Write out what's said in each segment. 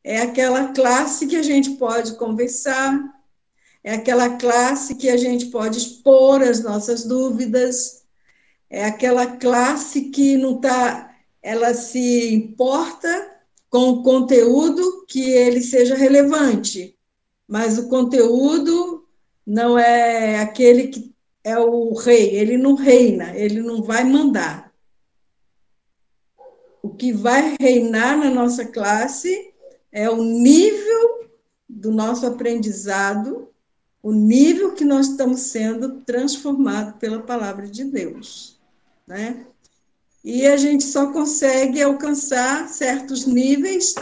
É aquela classe que a gente pode conversar, é aquela classe que a gente pode expor as nossas dúvidas, é aquela classe que não está, ela se importa com o conteúdo que ele seja relevante, mas o conteúdo não é aquele que é o rei, ele não reina, ele não vai mandar. O que vai reinar na nossa classe é o nível do nosso aprendizado, o nível que nós estamos sendo transformados pela palavra de Deus, né? E a gente só consegue alcançar certos níveis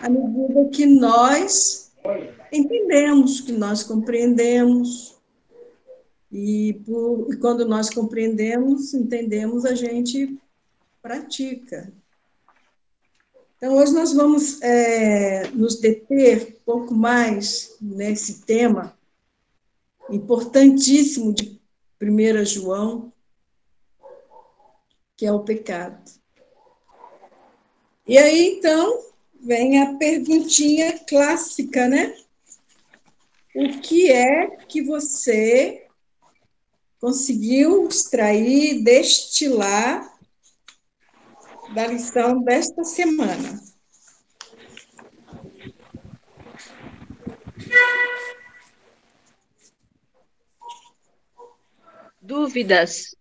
à medida que nós entendemos, que nós compreendemos. E quando nós compreendemos, entendemos, a gente pratica. Então, hoje nós vamos nos deter um pouco mais nesse tema importantíssimo de 1 João, que é o pecado. E aí, então, vem a perguntinha clássica, né? O que é que você conseguiu extrair, destilar da lição desta semana? Dúvidas.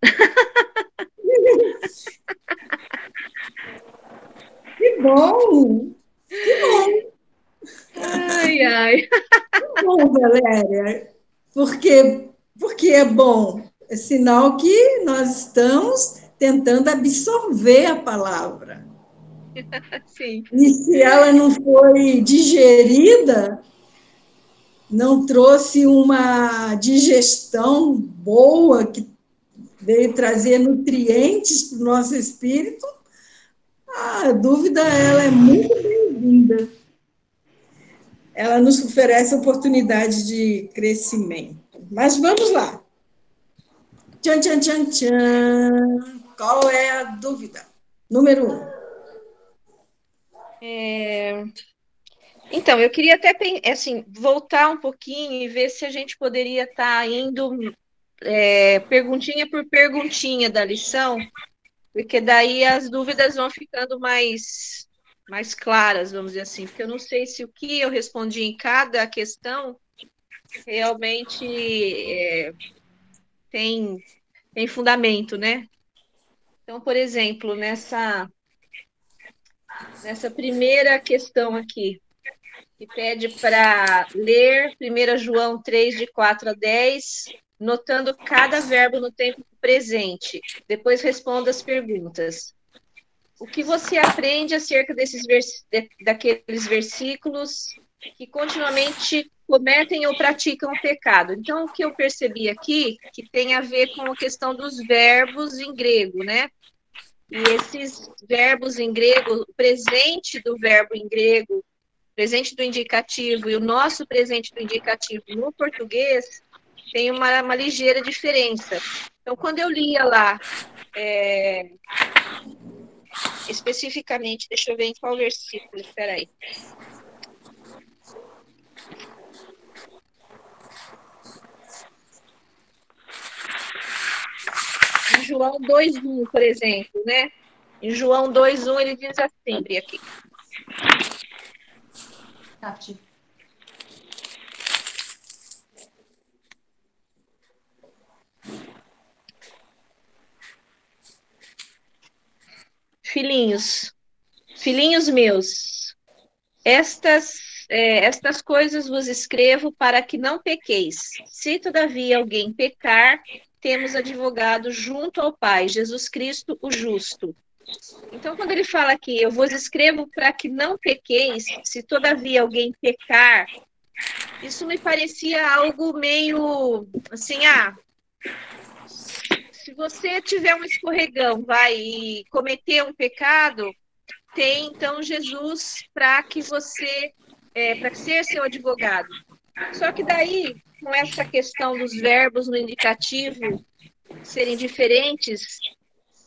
Que bom! Que bom! Ai, ai. Que bom, Valéria! Porque é bom. É sinal que nós estamos tentando absorver a palavra. Sim. E se ela não foi digerida, não trouxe uma digestão boa, que veio trazer nutrientes para o nosso espírito, a dúvida ela é muito bem-vinda. Ela nos oferece oportunidade de crescimento. Mas vamos lá. Tchan, tchan, tchan, tchan. Qual é a dúvida? Número 1. É, Então, eu queria até assim, voltar um pouquinho e ver se a gente poderia estar indo perguntinha por perguntinha da lição, porque daí as dúvidas vão ficando mais claras, vamos dizer assim, porque eu não sei se o que eu respondi em cada questão realmente tem, tem fundamento, né? Então, por exemplo, nessa primeira questão aqui, que pede para ler 1 João 3, de 4 a 10, notando cada verbo no tempo presente. Depois responda as perguntas. O que você aprende acerca daqueles versículos que continuamente cometem ou praticam o pecado? Então, o que eu percebi aqui, que tem a ver com a questão dos verbos em grego, né? E esses verbos em grego, o presente do verbo em grego, presente do indicativo e o nosso presente do indicativo no português tem uma ligeira diferença. Então, quando eu lia lá, especificamente, deixa eu ver em qual versículo, espera aí. Em João 2:1, por exemplo, né? Em João 2:1 ele diz assim, aqui. Filhinhos, filhinhos meus, estas coisas vos escrevo para que não pequeis. Se todavia alguém pecar, temos advogado junto ao Pai, Jesus Cristo, o justo. Então, quando ele fala aqui, eu vos escrevo para que não pequeis, se todavia alguém pecar, isso me parecia algo meio assim, se você tiver um escorregão, vai e cometer um pecado, tem então Jesus para que você, para ser seu advogado. Só que daí, com essa questão dos verbos no indicativo serem diferentes,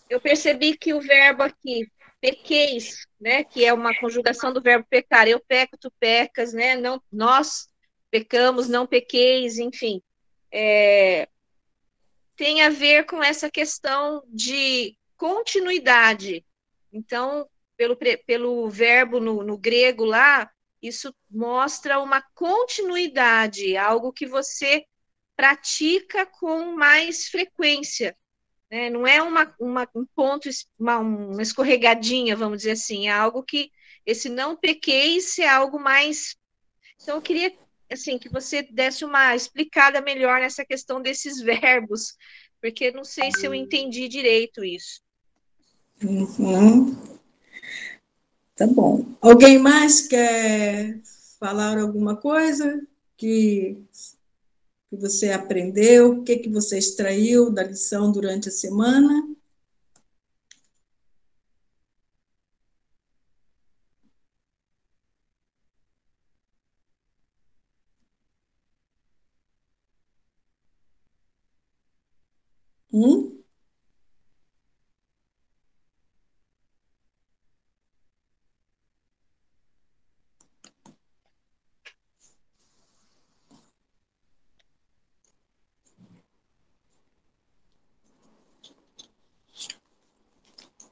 eu percebi que o verbo aqui pequeis, né? Que é uma conjugação do verbo pecar. Eu peco, tu pecas, né? Não, nós pecamos, não pequeis, enfim. Tem a ver com essa questão de continuidade. Então, pelo verbo no grego lá, isso mostra uma continuidade, algo que você pratica com mais frequência, né? Não é um ponto, uma escorregadinha, vamos dizer assim, é algo que esse não pequeis é algo mais. Então, eu queria assim que você desse uma explicada melhor nessa questão desses verbos, porque não sei se eu entendi direito isso. Uhum. Tá bom. Alguém mais quer falar alguma coisa que você aprendeu? O que, que você extraiu da lição durante a semana? Hum?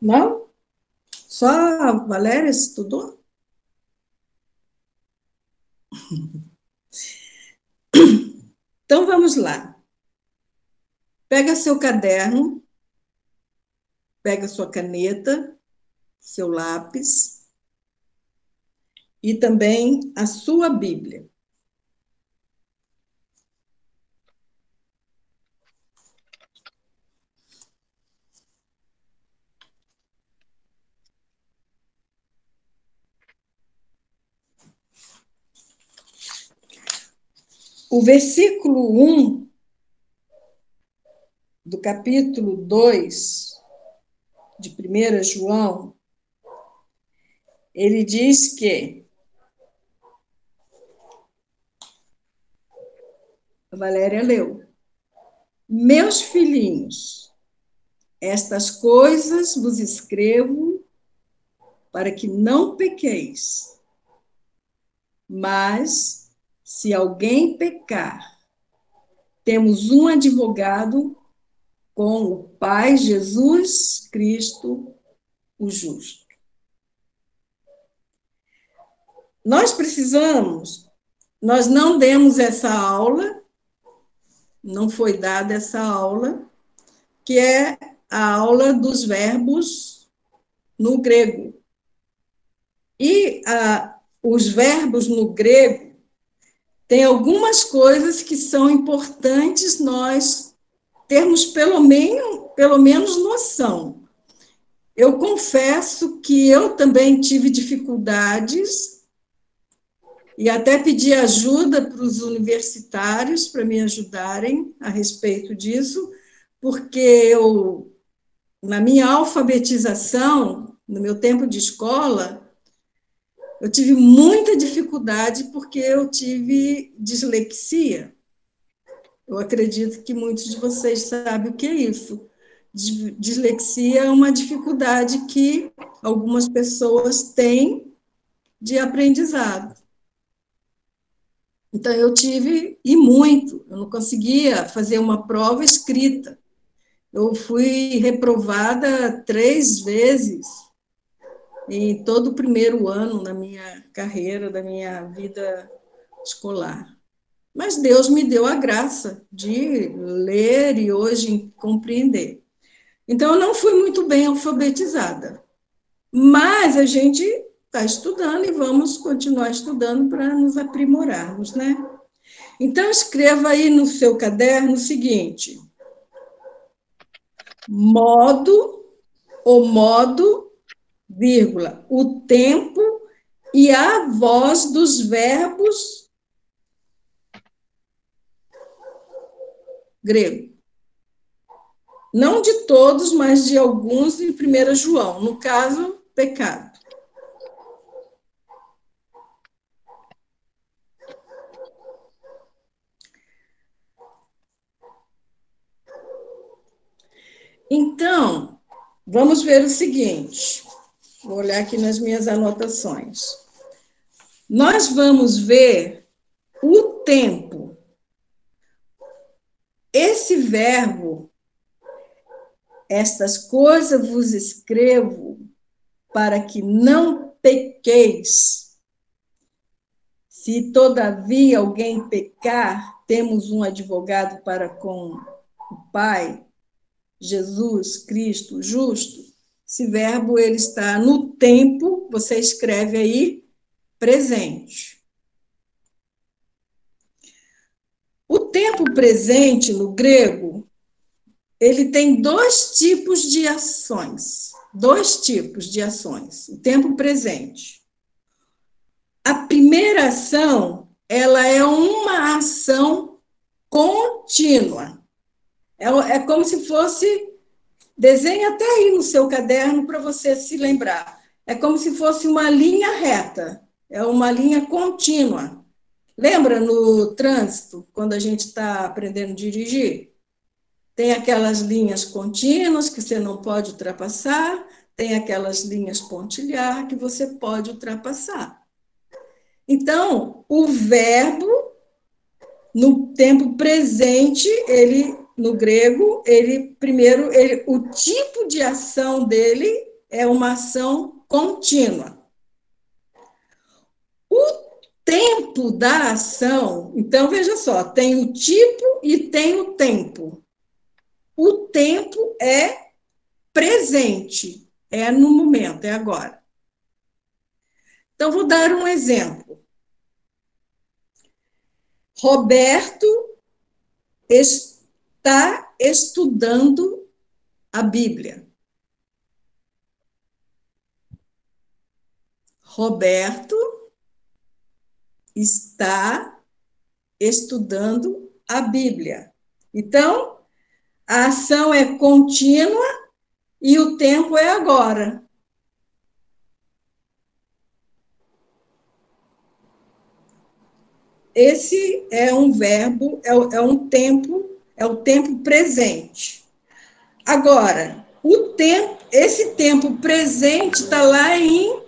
Não? Só a Valéria estudou? Então vamos lá. Pega seu caderno, pega sua caneta, seu lápis e também a sua Bíblia. O versículo 1 do capítulo 2 de 1 João, ele diz que, a Valéria leu, meus filhinhos, estas coisas vos escrevo para que não pequeis. Mas, se alguém pecar, temos um advogado com o Pai, Jesus Cristo, o justo. Nós não demos essa aula, não foi dada essa aula, que é a aula dos verbos no grego. E os verbos no grego têm algumas coisas que são importantes nós termos pelo menos noção. Eu confesso que eu também tive dificuldades e até pedi ajuda para os universitários para me ajudarem a respeito disso, porque eu, na minha alfabetização, no meu tempo de escola, eu tive muita dificuldade porque eu tive dislexia. Eu acredito que muitos de vocês sabem o que é isso. Dislexia é uma dificuldade que algumas pessoas têm de aprendizado. Então, eu tive, e muito, eu não conseguia fazer uma prova escrita. Eu fui reprovada 3 vezes em todo o primeiro ano da minha carreira, da minha vida escolar. Mas Deus me deu a graça de ler e hoje compreender. Então, eu não fui muito bem alfabetizada, mas a gente está estudando e vamos continuar estudando para nos aprimorarmos, né? Então, escreva aí no seu caderno o seguinte: modo, vírgula, o tempo e a voz dos verbos grego. Não de todos, mas de alguns em 1 João, no caso, pecado. Então, vamos ver o seguinte. Vou olhar aqui nas minhas anotações. Nós vamos ver o tempo. Esse verbo, estas coisas vos escrevo para que não pequeis. Se todavia alguém pecar, temos um advogado para com o Pai, Jesus Cristo justo. Esse verbo ele está no tempo, você escreve aí, presente. O tempo presente, no grego, ele tem dois tipos de ações. O tempo presente. A primeira ação, ela é uma ação contínua. É como se fosse... Desenhe até aí no seu caderno para você se lembrar. É como se fosse uma linha reta. É uma linha contínua. Lembra no trânsito, quando a gente está aprendendo a dirigir? Tem aquelas linhas contínuas que você não pode ultrapassar, tem aquelas linhas pontilhar que você pode ultrapassar. Então, o verbo, no tempo presente, no grego, o tipo de ação dele é uma ação contínua. O tempo da ação, então, veja só, tem o tipo e tem o tempo. O tempo é presente, é no momento, é agora. Então, vou dar um exemplo. Roberto está estudando a Bíblia. Roberto está estudando a Bíblia. Então, a ação é contínua e o tempo é agora. Esse é um verbo, é um tempo, é o tempo presente. Agora, esse tempo presente está lá em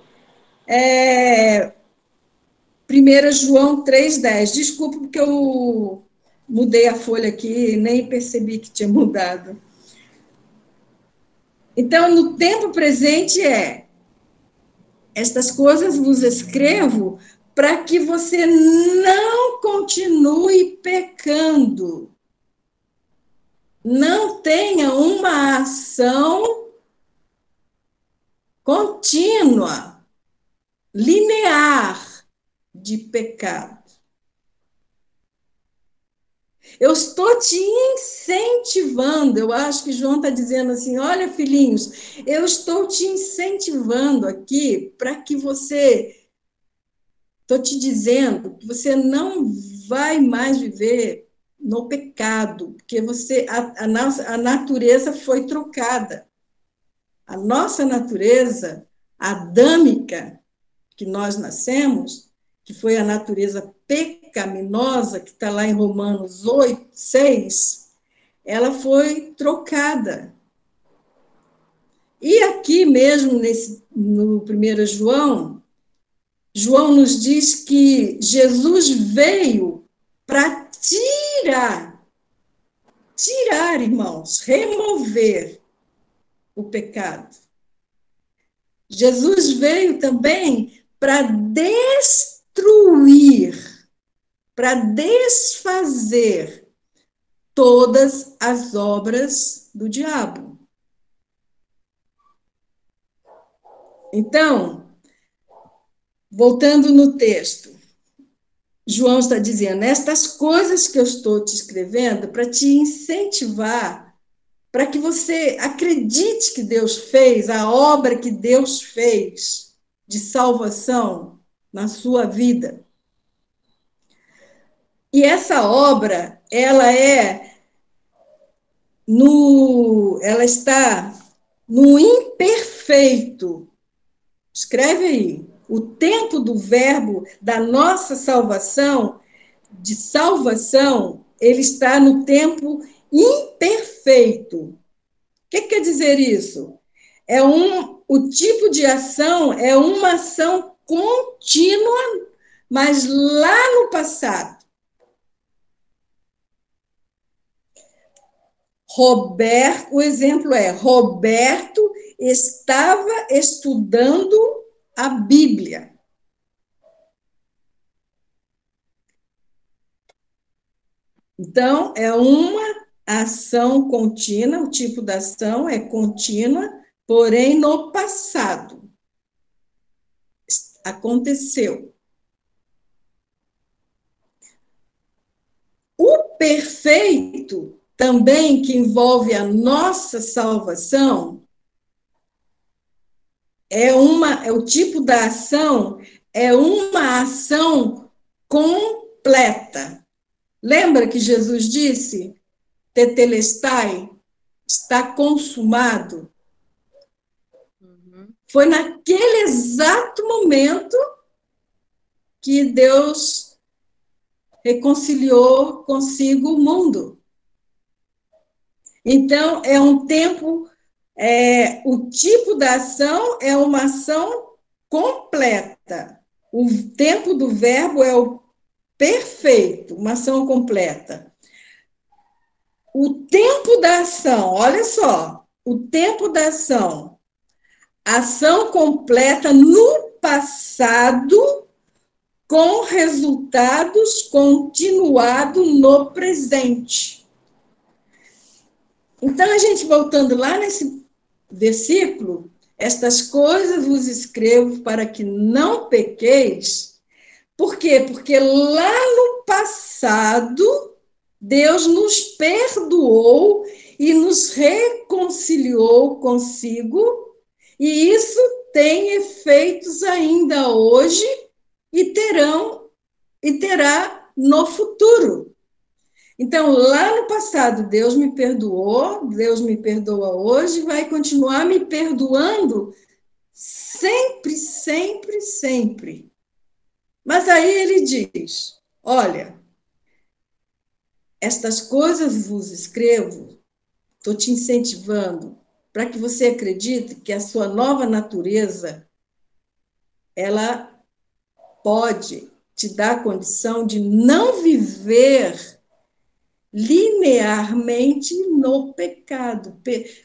1 João 3,10. Desculpa, porque eu mudei a folha aqui e nem percebi que tinha mudado. Então, no tempo presente estas coisas vos escrevo para que você não continue pecando. Não tenha uma ação contínua, linear de pecado. Eu estou te incentivando, eu acho que João está dizendo assim, olha, filhinhos, eu estou te incentivando aqui para que estou te dizendo que você não vai mais viver no pecado, porque a natureza foi trocada. A nossa natureza adâmica, que nós nascemos, que foi a natureza pecaminosa, que está lá em Romanos 8:6, ela foi trocada. E aqui mesmo, no 1 João, João nos diz que Jesus veio para tirar, irmãos, remover o pecado. Jesus veio também para destruir, para desfazer todas as obras do diabo. Então, voltando no texto, João está dizendo, estas coisas que eu estou te escrevendo para te incentivar, para que você acredite que Deus fez, a obra que Deus fez de salvação na sua vida. E essa obra, ela está no imperfeito. Escreve aí. O tempo do verbo da nossa salvação, de salvação, ele está no tempo imperfeito. O que quer dizer isso? O tipo de ação é uma ação contínua, mas lá no passado. O exemplo é: Roberto estava estudando a Bíblia. Então, é uma ação contínua, o tipo da ação é contínua, porém no passado. Aconteceu. O perfeito, também que envolve a nossa salvação, é o tipo da ação, é uma ação completa. Lembra que Jesus disse, tetelestai, está consumado? Foi naquele exato momento que Deus reconciliou consigo o mundo. Então, é um tempo, o tipo da ação é uma ação completa. O tempo do verbo é o perfeito, uma ação completa. O tempo da ação, olha só, o tempo da ação completa no passado, com resultados continuados no presente. Então, a gente voltando lá nesse versículo, estas coisas vos escrevo para que não pequeis. Por quê? Porque lá no passado, Deus nos perdoou e nos reconciliou consigo, e isso tem efeitos ainda hoje e terá no futuro. Então, lá no passado, Deus me perdoou, Deus me perdoa hoje, vai continuar me perdoando sempre, sempre, sempre. Mas aí ele diz: olha, estas coisas vos escrevo, estou te incentivando para que você acredite que a sua nova natureza, ela pode te dar a condição de não viver linearmente no pecado,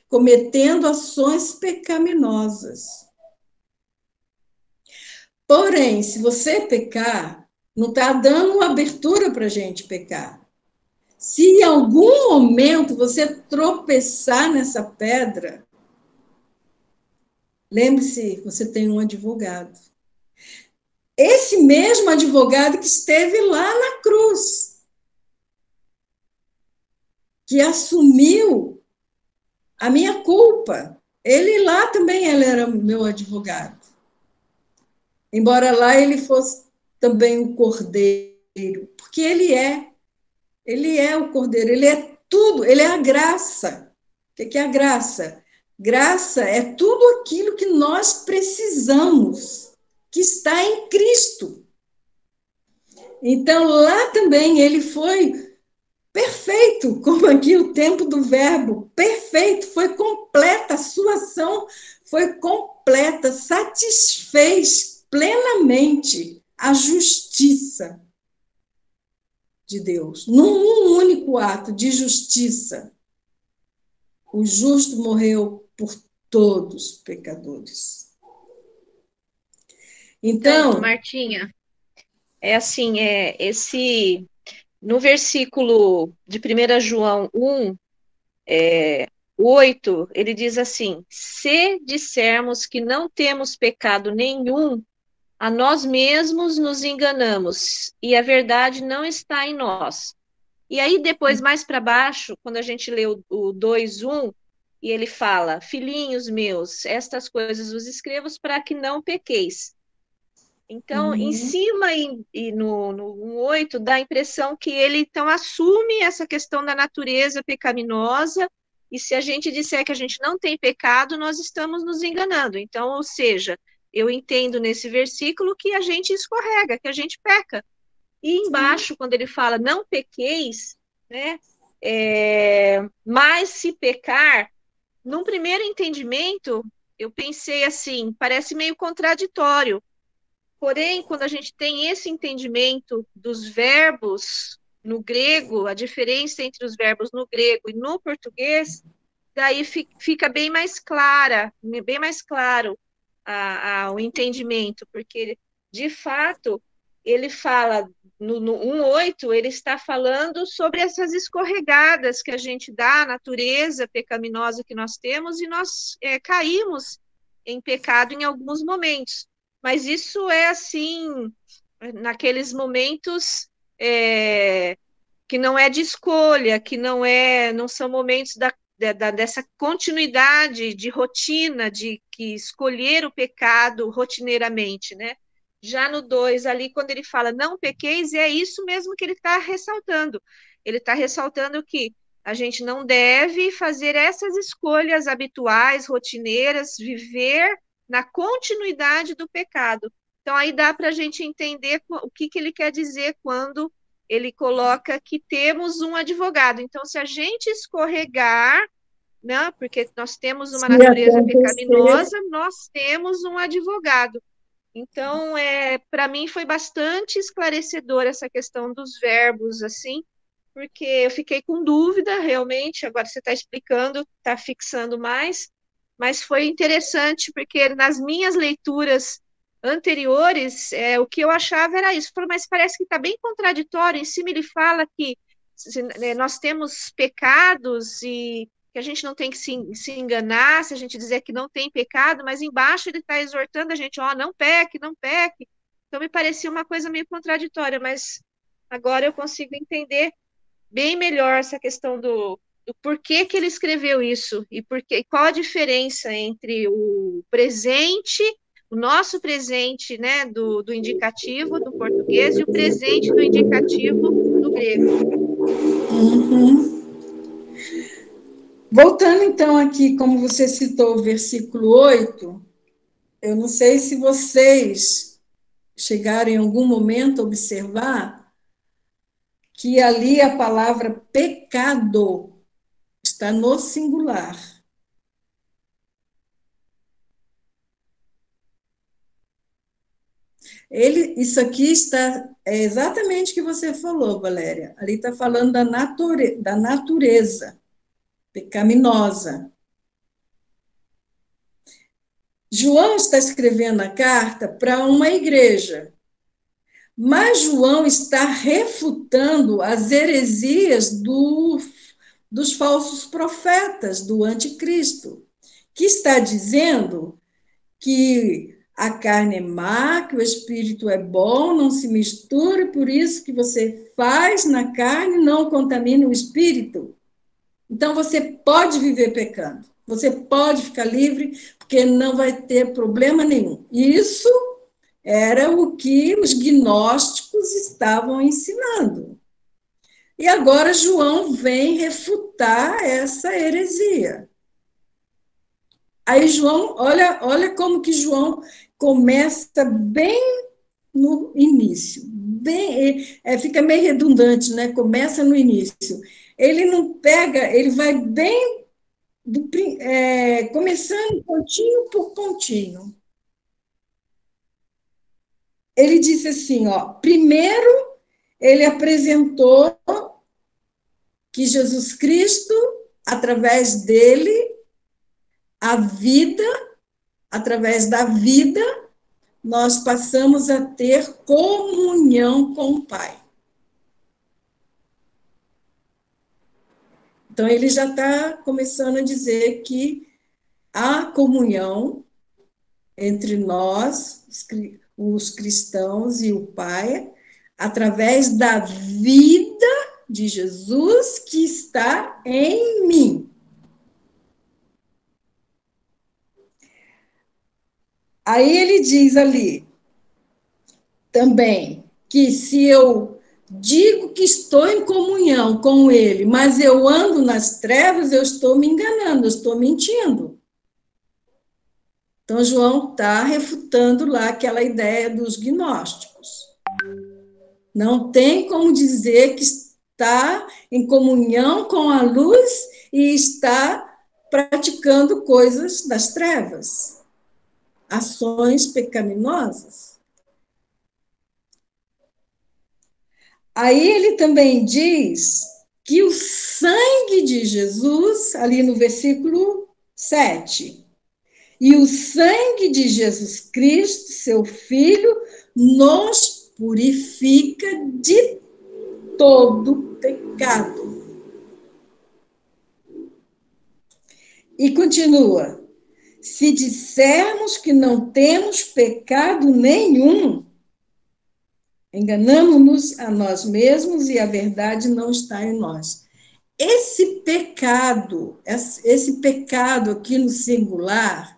cometendo ações pecaminosas. Porém, se você pecar, não está dando abertura para a gente pecar. Se em algum momento você tropeçar nessa pedra, lembre-se, você tem um advogado. Esse mesmo advogado que esteve lá na cruz, que assumiu a minha culpa. Ele lá também ele era meu advogado. Embora lá ele fosse também o cordeiro, porque ele é o cordeiro, ele é tudo, ele é a graça. O que é a graça? Graça é tudo aquilo que nós precisamos, que está em Cristo. Então, lá também ele foi perfeito, como aqui o tempo do verbo, perfeito, foi completa, a sua ação foi completa, satisfez plenamente a justiça de Deus, num único ato de justiça. O justo morreu por todos os pecadores. Então, Martinha, é assim, no versículo de 1 João 1, 8, ele diz assim: se dissermos que não temos pecado nenhum, a nós mesmos nos enganamos, e a verdade não está em nós. E aí, depois, mais para baixo, quando a gente lê o 2:1, e ele fala: filhinhos meus, estas coisas vos escrevo para que não pequeis. Então, em cima e no 1:8, dá a impressão que ele então assume essa questão da natureza pecaminosa, e se a gente disser que a gente não tem pecado, nós estamos nos enganando. Então, ou seja, eu entendo nesse versículo que a gente escorrega, que a gente peca. E embaixo, quando ele fala não pequeis, né? Mas se pecar, num primeiro entendimento, eu pensei assim, parece meio contraditório. Porém, quando a gente tem esse entendimento dos verbos no grego, a diferença entre os verbos no grego e no português, daí fica bem mais claro o entendimento, porque, de fato, ele fala, no 1,8, ele está falando sobre essas escorregadas que a gente dá, a natureza pecaminosa que nós temos, e nós caímos em pecado em alguns momentos. Mas isso é assim, naqueles momentos que não é de escolha, que não são momentos dessa continuidade de rotina, de que escolher o pecado rotineiramente, né? Já no 2, ali, quando ele fala não pequeis, é isso mesmo que ele está ressaltando. Ele está ressaltando que a gente não deve fazer essas escolhas habituais, rotineiras, viver na continuidade do pecado. Então, aí dá para a gente entender o que ele quer dizer quando ele coloca que temos um advogado. Então, se a gente escorregar, né, porque nós temos uma natureza pecaminosa, nós temos um advogado. Então, para mim foi bastante esclarecedor essa questão dos verbos, assim, porque eu fiquei com dúvida, realmente, agora você está explicando, está fixando mais, mas foi interessante, porque nas minhas leituras anteriores, o que eu achava era isso. Falei, mas parece que está bem contraditório. Em cima ele fala que nós temos pecados e que a gente não tem que se enganar se a gente dizer que não tem pecado, mas embaixo ele está exortando a gente, não peque, não peque. Então me parecia uma coisa meio contraditória, mas agora eu consigo entender bem melhor essa questão do porquê que ele escreveu isso e qual a diferença entre o presente, o nosso presente, né, do indicativo do português e o presente do indicativo do grego. Uhum. Voltando então aqui, como você citou o versículo 8, eu não sei se vocês chegaram em algum momento a observar que ali a palavra pecado está no singular. Isso aqui é exatamente o que você falou, Valéria. Ali está falando da natureza pecaminosa. João está escrevendo a carta para uma igreja, mas João está refutando as heresias dos falsos profetas, do anticristo, que está dizendo que a carne é má, que o espírito é bom, não se misture, por isso que você faz na carne não contamina o espírito. Então você pode viver pecando, você pode ficar livre, porque não vai ter problema nenhum. Isso era o que os gnósticos estavam ensinando. E agora João vem refutar essa heresia. Aí João, olha como que João começa bem no início. Fica meio redundante, né? Começa no início. Ele não pega, ele vai bem começando pontinho por pontinho. Ele disse assim, primeiro ele apresentou que Jesus Cristo, através dele, através da vida, nós passamos a ter comunhão com o Pai. Então, ele já está começando a dizer que há comunhão entre nós, os cristãos e o Pai, através da vida de Jesus que está em mim. Aí ele diz ali também que se eu digo que estou em comunhão com ele, mas eu ando nas trevas, eu estou me enganando, eu estou mentindo. Então, João está refutando lá aquela ideia dos gnósticos. Não tem como dizer que está em comunhão com a luz e está praticando coisas das trevas, ações pecaminosas. Aí ele também diz que o sangue de Jesus, ali no versículo 7, e o sangue de Jesus Cristo, seu Filho, nos purifica de todo pecado. E continua: se dissermos que não temos pecado nenhum, enganamos-nos a nós mesmos e a verdade não está em nós. Esse pecado aqui no singular,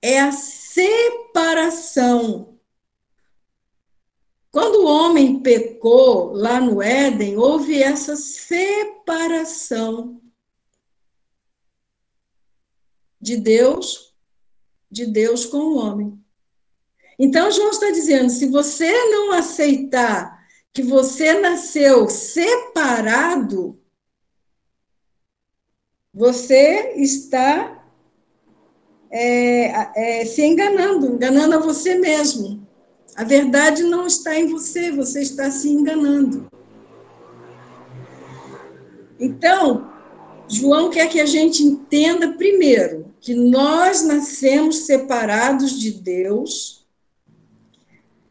é a separação. Quando o homem pecou lá no Éden, houve essa separação de Deus com o homem. Então, João está dizendo, se você não aceitar que você nasceu separado, você está se enganando a você mesmo. A verdade não está em você, você está se enganando. Então, João quer que a gente entenda primeiro que nós nascemos separados de Deus,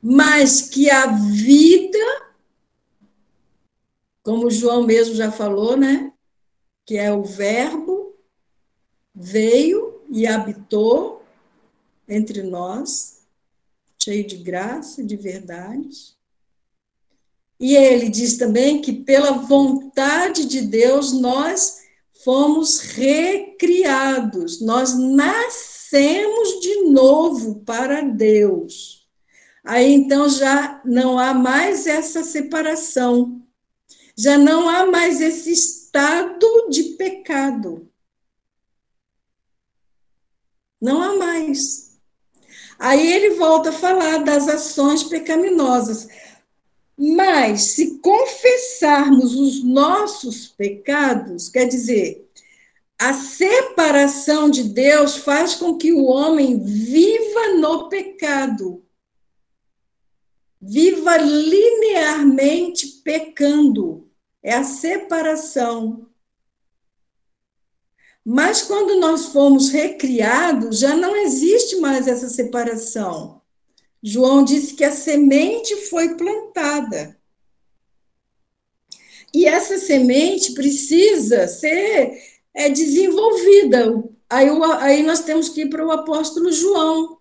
mas que a vida, como João mesmo já falou, né? Que é o Verbo, veio e habitou entre nós, cheio de graça e de verdade. E ele diz também que pela vontade de Deus nós fomos recriados, nós nascemos de novo para Deus. Aí então já não há mais essa separação, já não há mais esse estado de pecado. Não há mais. Aí ele volta a falar das ações pecaminosas. Mas, se confessarmos os nossos pecados, quer dizer, a separação de Deus faz com que o homem viva no pecado, viva linearmente pecando. É a separação. Mas quando nós fomos recriados, já não existe mais essa separação. João disse que a semente foi plantada. E essa semente precisa ser desenvolvida. Aí nós temos que ir para o apóstolo João,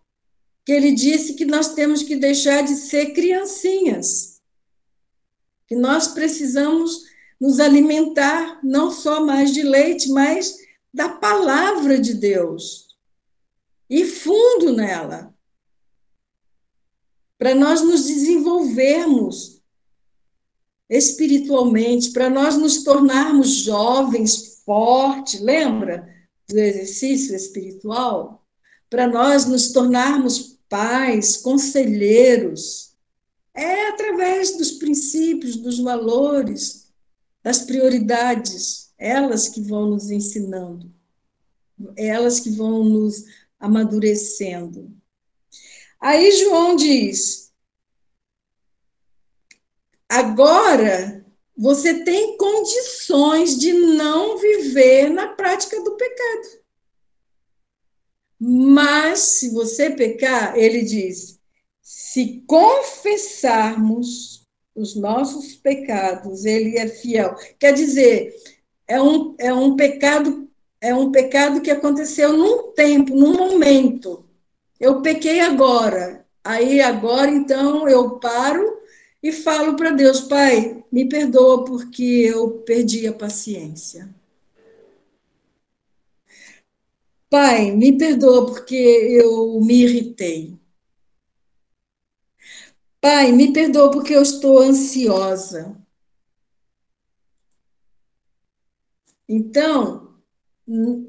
que ele disse que nós temos que deixar de ser criancinhas, que nós precisamos nos alimentar não só mais de leite, mas da palavra de Deus, e fundo nela, para nós nos desenvolvermos espiritualmente, para nós nos tornarmos jovens, fortes, lembra do exercício espiritual? Para nós nos tornarmos pais, conselheiros, é através dos princípios, dos valores, das prioridades, elas que vão nos ensinando, elas que vão nos amadurecendo. Aí João diz: agora você tem condições de não viver na prática do pecado. Mas se você pecar, ele diz, se confessarmos os nossos pecados, ele é fiel. Quer dizer, é um pecado que aconteceu num tempo, num momento. Eu pequei agora. Aí agora, então, eu paro e falo para Deus, Pai, me perdoa porque eu perdi a paciência. Pai, me perdoa porque eu me irritei. Pai, me perdoa porque eu estou ansiosa. Então,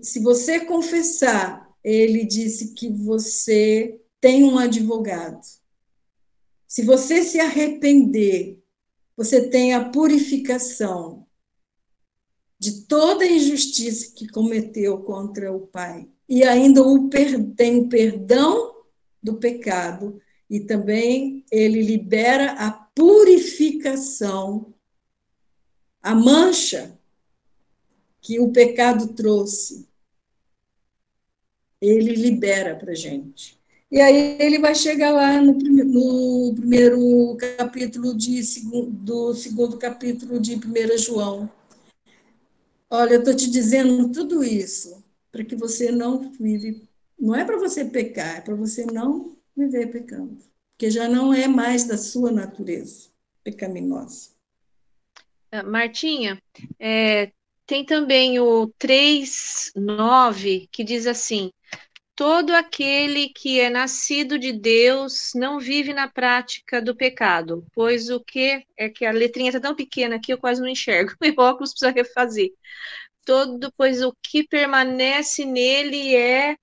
se você confessar, ele disse que você tem um advogado. Se você se arrepender, você tem a purificação. de toda a injustiça que cometeu contra o Pai. E ainda tem o perdão do pecado, e também ele libera a purificação, a mancha que o pecado trouxe. Ele libera para a gente. E aí ele vai chegar lá no primeiro capítulo do segundo capítulo de 1 João. Olha, eu estou te dizendo tudo isso para que você não vive. Não é para você pecar, é para você não viver pecando. Porque já não é mais da sua natureza pecaminosa. Martinha, tem também o 3:9 que diz assim: todo aquele que é nascido de Deus não vive na prática do pecado, pois o que é que a letrinha está tão pequena aqui eu quase não enxergo, o óculos precisa refazer. Pois o que permanece nele é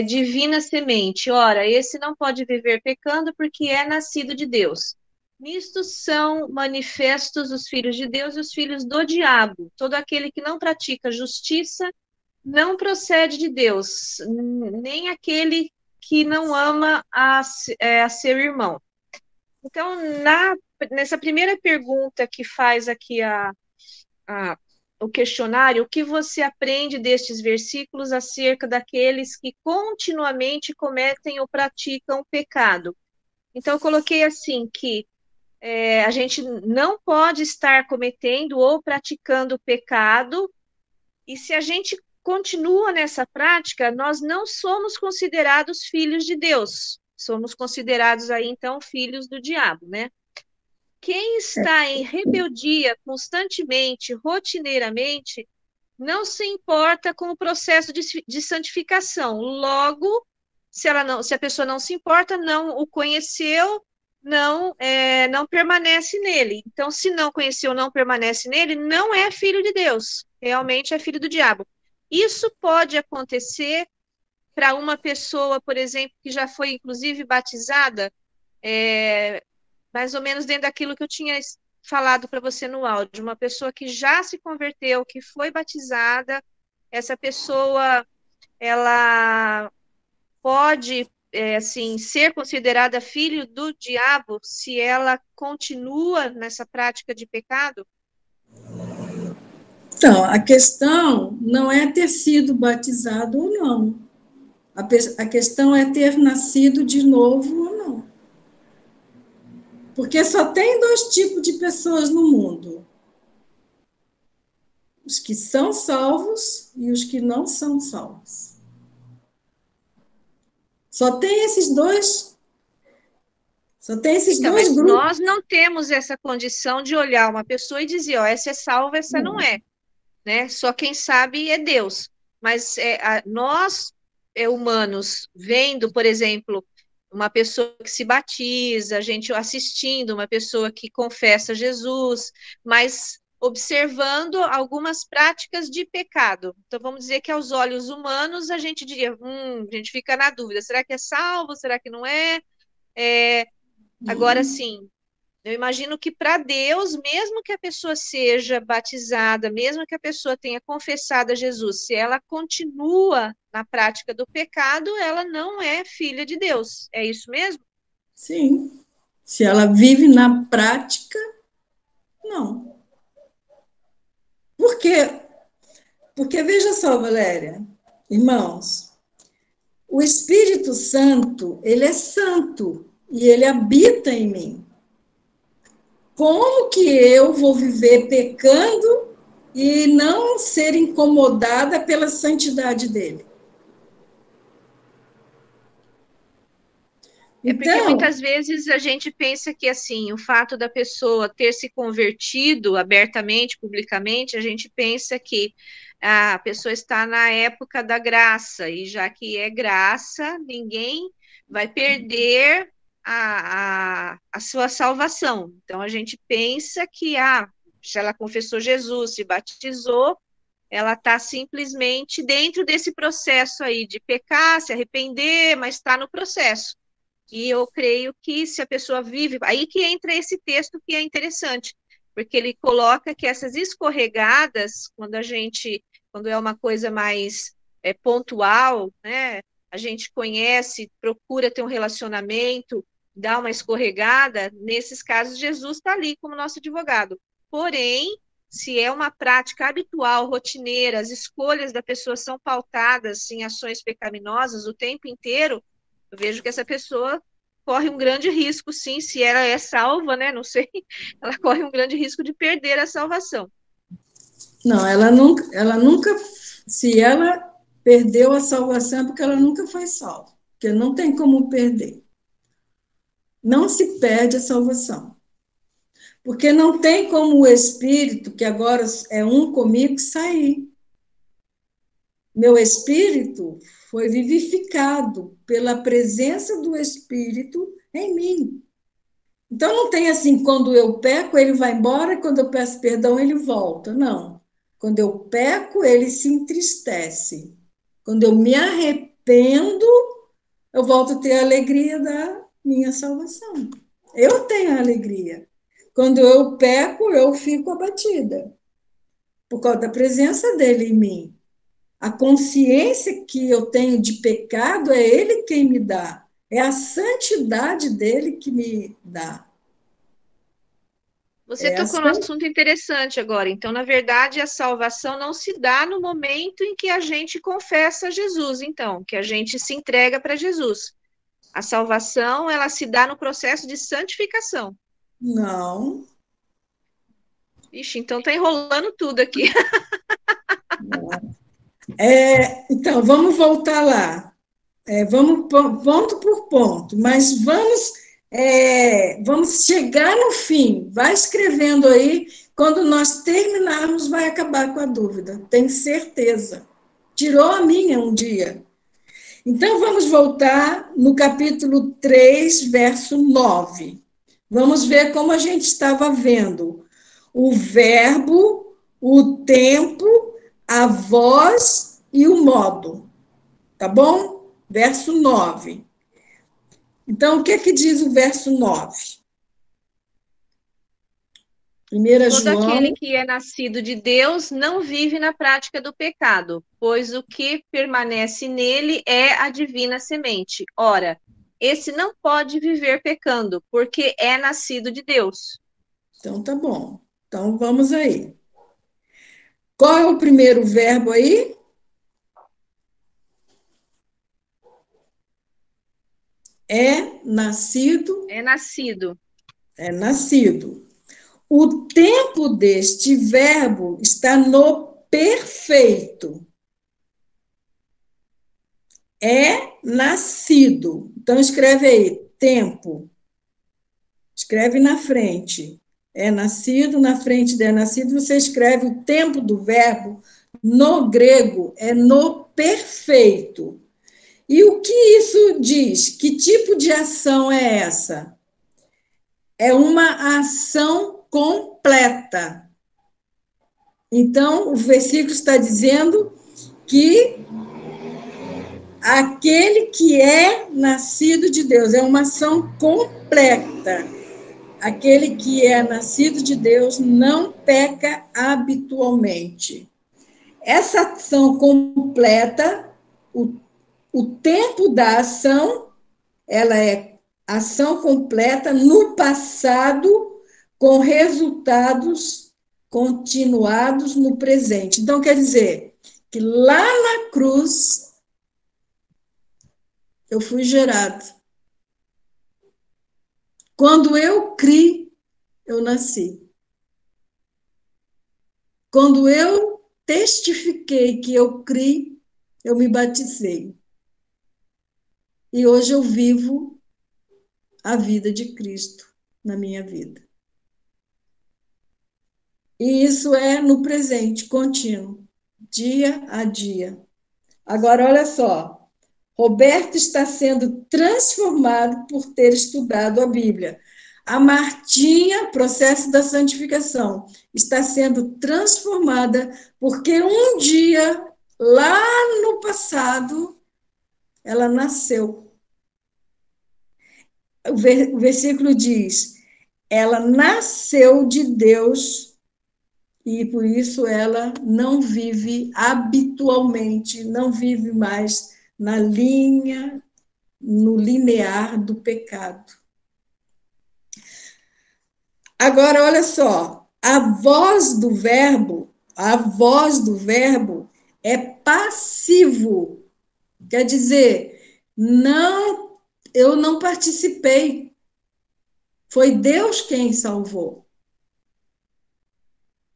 divina semente. Ora, esse não pode viver pecando porque é nascido de Deus. Nisto são manifestos os filhos de Deus e os filhos do diabo. Todo aquele que não pratica justiça não procede de Deus, nem aquele que não ama a seu irmão. Então, nessa primeira pergunta que faz aqui o questionário, o que você aprende destes versículos acerca daqueles que continuamente cometem ou praticam pecado? Então, eu coloquei assim, que a gente não pode estar cometendo ou praticando pecado, e se a gente continua nessa prática, nós não somos considerados filhos de Deus, somos considerados aí, então, filhos do diabo, né? Quem está em rebeldia constantemente, rotineiramente, não se importa com o processo de santificação. Logo, se a pessoa não se importa, não o conheceu, não permanece nele. Então, se não conheceu, não permanece nele, não é filho de Deus, realmente é filho do diabo. Isso pode acontecer para uma pessoa, por exemplo, que já foi inclusive batizada, mais ou menos dentro daquilo que eu tinha falado para você no áudio, uma pessoa que já se converteu, que foi batizada, essa pessoa, ela pode, assim, ser considerada filho do diabo se ela continua nessa prática de pecado? Então, a questão não é ter sido batizado ou não. A questão é ter nascido de novo ou não. Porque só tem dois tipos de pessoas no mundo: os que são salvos e os que não são salvos. Só tem esses dois. Só tem esses Então, dois mas grupos. nós não temos essa condição de olhar uma pessoa e dizer, ó, essa é salva, essa não é, né? Só quem sabe é Deus. Mas nós, humanos, vendo, por exemplo, uma pessoa que se batiza, a gente assistindo uma pessoa que confessa Jesus, mas observando algumas práticas de pecado. Então, vamos dizer que aos olhos humanos a gente diria, a gente fica na dúvida, será que é salvo, será que não é? Agora, sim, eu imagino que para Deus, mesmo que a pessoa seja batizada, mesmo que a pessoa tenha confessado a Jesus, se ela continua na prática do pecado, ela não é filha de Deus. É isso mesmo? Sim. Se ela vive na prática, não. Por quê? Porque, veja só, Valéria, irmãos, o Espírito Santo, ele é santo e ele habita em mim. Como que eu vou viver pecando e não ser incomodada pela santidade dele? É porque Então, muitas vezes a gente pensa que assim, o fato da pessoa ter se convertido abertamente, publicamente, a gente pensa que a pessoa está na época da graça, e já que é graça, ninguém vai perder a sua salvação. Então a gente pensa que se ela confessou Jesus, se batizou, ela está simplesmente dentro desse processo aí de pecar, se arrepender, mas está no processo. E eu creio que se a pessoa vive, aí que entra esse texto que é interessante, porque ele coloca que essas escorregadas, quando é uma coisa mais pontual, né? A gente conhece, procura ter um relacionamento, dá uma escorregada, nesses casos Jesus está ali como nosso advogado. Porém, se é uma prática habitual, rotineira, as escolhas da pessoa são pautadas em ações pecaminosas o tempo inteiro, eu vejo que essa pessoa corre um grande risco, sim, se ela é salva, né? Não sei, ela corre um grande risco de perder a salvação. Não, ela nunca, se ela perdeu a salvação, é porque ela nunca foi salva, porque não tem como perder. Não se perde a salvação. Porque não tem como o Espírito, que agora é um comigo, sair. Meu espírito foi vivificado pela presença do Espírito em mim. Então não tem assim, quando eu peco, ele vai embora, e quando eu peço perdão, ele volta. Não. Quando eu peco, ele se entristece. Quando eu me arrependo, eu volto a ter a alegria da minha salvação. Eu tenho a alegria. Quando eu peco, eu fico abatida, por causa da presença dele em mim. A consciência que eu tenho de pecado é ele quem me dá. É a santidade dele que me dá. Você É a tocou num assunto interessante agora. Então, na verdade, a salvação não se dá no momento em que a gente confessa Jesus, então, que a gente se entrega para Jesus. A salvação, ela se dá no processo de santificação. Não. Ixi, então tá enrolando tudo aqui. Então, vamos voltar lá. Vamos ponto por ponto, mas vamos chegar no fim. Vai escrevendo aí. Quando nós terminarmos, vai acabar com a dúvida. Tenho certeza. Tirou a minha um dia. Então, vamos voltar no capítulo 3, verso 9. Vamos ver como a gente estava vendo o verbo, o tempo, a voz e o modo. Tá bom? Verso 9. Então, o que é que diz o verso 9? 1 Todo aquele João. que é nascido de Deus não vive na prática do pecado, pois o que permanece nele é a divina semente. Ora, esse não pode viver pecando, porque é nascido de Deus. Então, tá bom. Então, vamos aí. Qual é o primeiro verbo aí? É nascido. É nascido. É nascido. O tempo deste verbo está no perfeito. É nascido. Então, escreve aí, tempo. Escreve na frente. É nascido, na frente de é nascido, você escreve o tempo do verbo. No grego, é no perfeito. E o que isso diz? Que tipo de ação é essa? É uma ação completa. Então, o versículo está dizendo que aquele que é nascido de Deus é uma ação completa. Aquele que é nascido de Deus não peca habitualmente. Essa ação completa, o tempo da ação, ela é ação completa no passado, com resultados continuados no presente. Então, quer dizer que lá na cruz eu fui gerado. Quando eu criei, eu nasci. Quando eu testifiquei que eu criei, eu me batizei. E hoje eu vivo a vida de Cristo na minha vida. E isso é no presente, contínuo, dia a dia. Agora, olha só. Roberto está sendo transformado por ter estudado a Bíblia. A Martinha, processo da santificação, está sendo transformada porque um dia, lá no passado, ela nasceu. O versículo diz: ela nasceu de Deus e por isso ela não vive habitualmente, não vive mais na linha, no linear do pecado. Agora, olha só, a voz do verbo é passivo, quer dizer, não, eu não participei, foi Deus quem salvou.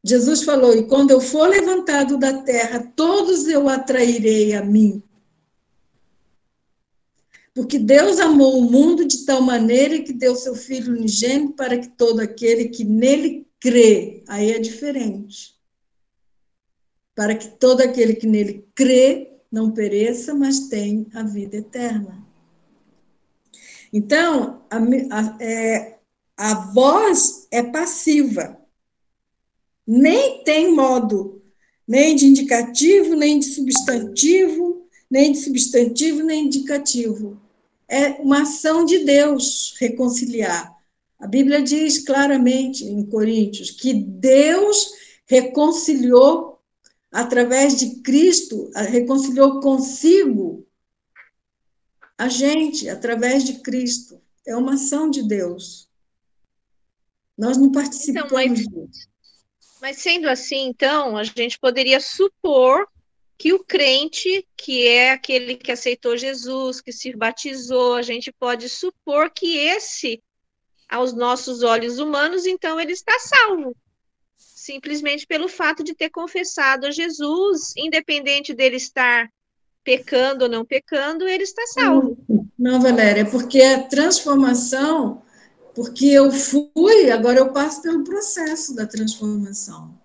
Jesus falou: e quando eu for levantado da terra, todos eu atrairei a mim. Porque Deus amou o mundo de tal maneira que deu seu Filho unigênito para que todo aquele que nele crê, aí é diferente, para que todo aquele que nele crê não pereça, mas tenha a vida eterna. Então, a voz é passiva, nem tem modo, nem de indicativo, nem de substantivo, nem de indicativo. É uma ação de Deus reconciliar. A Bíblia diz claramente em Coríntios que Deus reconciliou através de Cristo, reconciliou consigo a gente através de Cristo. É uma ação de Deus. Nós não participamos disso. Mas sendo assim, então, a gente poderia supor que o crente, que é aquele que aceitou Jesus, que se batizou, a gente pode supor que esse, aos nossos olhos humanos, então ele está salvo. Simplesmente pelo fato de ter confessado a Jesus, independente dele estar pecando ou não pecando, ele está salvo. Não, Valéria, é porque a transformação, porque eu fui, agora eu passo pelo processo da transformação.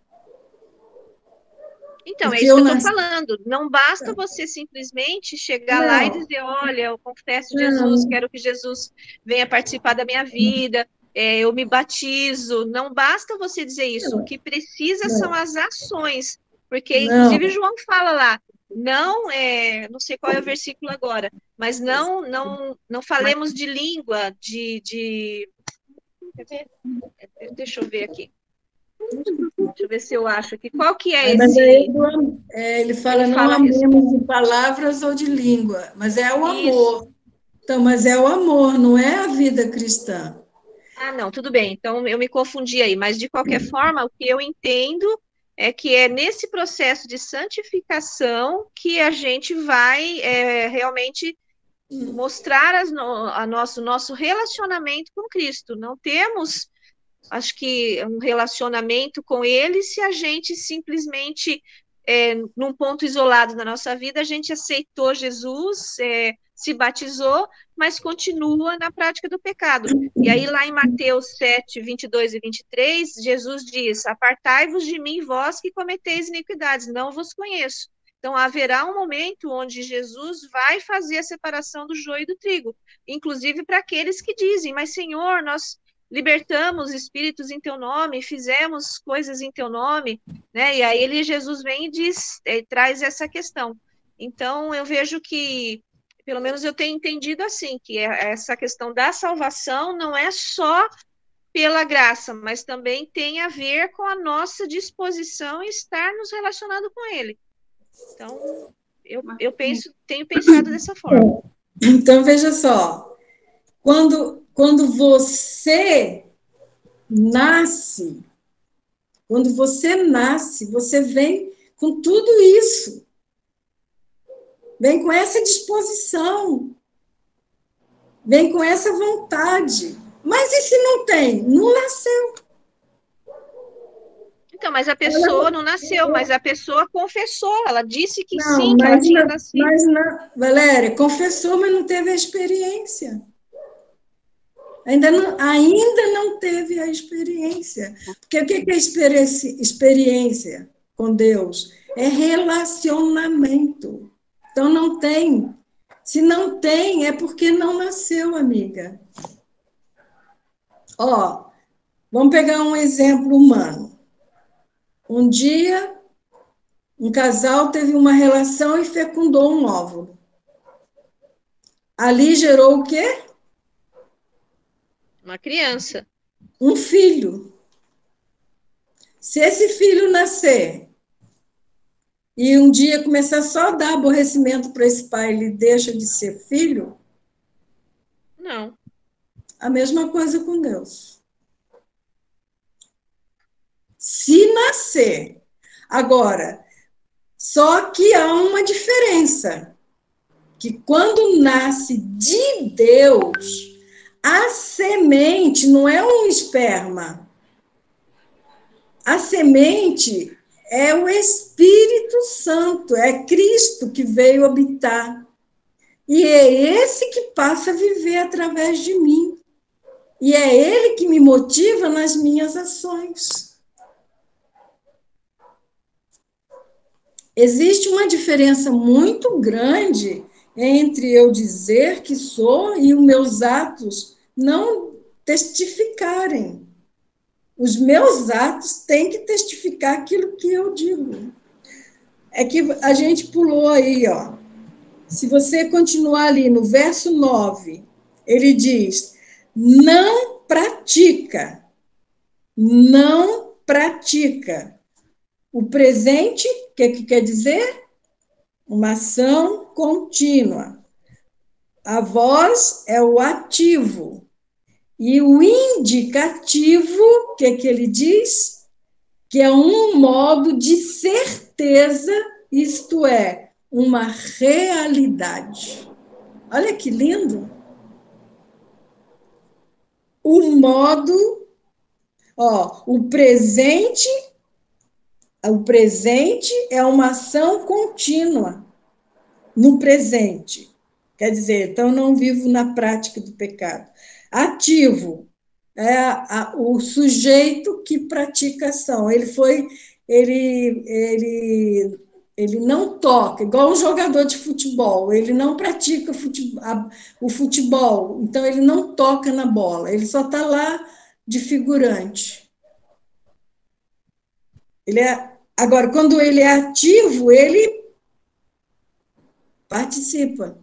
Então, é isso que eu estou falando. Não basta você simplesmente chegar lá e dizer, olha, eu confesso Jesus, quero que Jesus venha participar da minha vida, eu me batizo. Não basta você dizer isso. O que precisa são as ações. Porque, inclusive, João fala lá, não sei qual é o versículo agora, mas não falemos de língua, deixa eu ver aqui. Deixa eu ver se eu acho aqui. Qual que é esse? Ele fala não amemos de palavras ou de língua, mas é o amor. Isso. Então, mas é o amor, não é a vida cristã. Ah, não, tudo bem. Então, eu me confundi aí. Mas, de qualquer forma, o que eu entendo é que é nesse processo de santificação que a gente vai realmente mostrar nosso relacionamento com Cristo. Não temos, acho que, um relacionamento com Ele se a gente simplesmente, num ponto isolado da nossa vida, a gente aceitou Jesus, se batizou, mas continua na prática do pecado. E aí, lá em Mateus 7, 22 e 23, Jesus diz: apartai-vos de mim, vós que cometeis iniquidades, não vos conheço. Então, haverá um momento onde Jesus vai fazer a separação do joio e do trigo, inclusive para aqueles que dizem, mas Senhor, nós libertamos espíritos em teu nome, fizemos coisas em teu nome, né? E aí Jesus vem e diz, traz essa questão. Então, eu vejo que, pelo menos eu tenho entendido assim, que essa questão da salvação não é só pela graça, mas também tem a ver com a nossa disposição em estar nos relacionando com Ele. Então, tenho pensado dessa forma. Então, veja só, quando você nasce, você vem com tudo isso, vem com essa disposição, vem com essa vontade. Mas e se não tem? Não nasceu. Então, mas a pessoa não nasceu, mas a pessoa confessou, ela disse que não, sim, que ela tinha nascido. Mas Valéria, confessou, mas não teve a experiência. Ainda não teve a experiência. Porque o que é experiência com Deus? É relacionamento. Então, não tem. Se não tem, é porque não nasceu, amiga. Ó, vamos pegar um exemplo humano. Um dia, um casal teve uma relação e fecundou um óvulo. Ali gerou o quê? Uma criança. um filho. Se esse filho nascer e um dia começar só a dar aborrecimento para esse pai, ele deixa de ser filho? Não. A mesma coisa com Deus. Se nascer. Agora, só que há uma diferença, que quando nasce de Deus, a semente não é um esperma. A semente é o Espírito Santo, é Cristo que veio habitar. E é esse que passa a viver através de mim. E é ele que me motiva nas minhas ações. Existe uma diferença muito grande entre eu dizer que sou e os meus atos não testificarem. Os meus atos têm que testificar aquilo que eu digo. É que a gente pulou aí, ó. Se você continuar ali no verso 9, ele diz: não pratica, não pratica. O presente, o que quer dizer? Uma ação contínua. A voz é o ativo. E o indicativo, o que ele diz? Que é um modo de certeza, isto é, uma realidade. Olha que lindo! O modo, ó, o presente é uma ação contínua no presente. Quer dizer, então não vivo na prática do pecado. Ativo é o sujeito que pratica ação. Ele não toca, igual um jogador de futebol, ele não pratica o futebol, então ele não toca na bola, ele só está lá de figurante. Agora, quando ele é ativo, ele participa.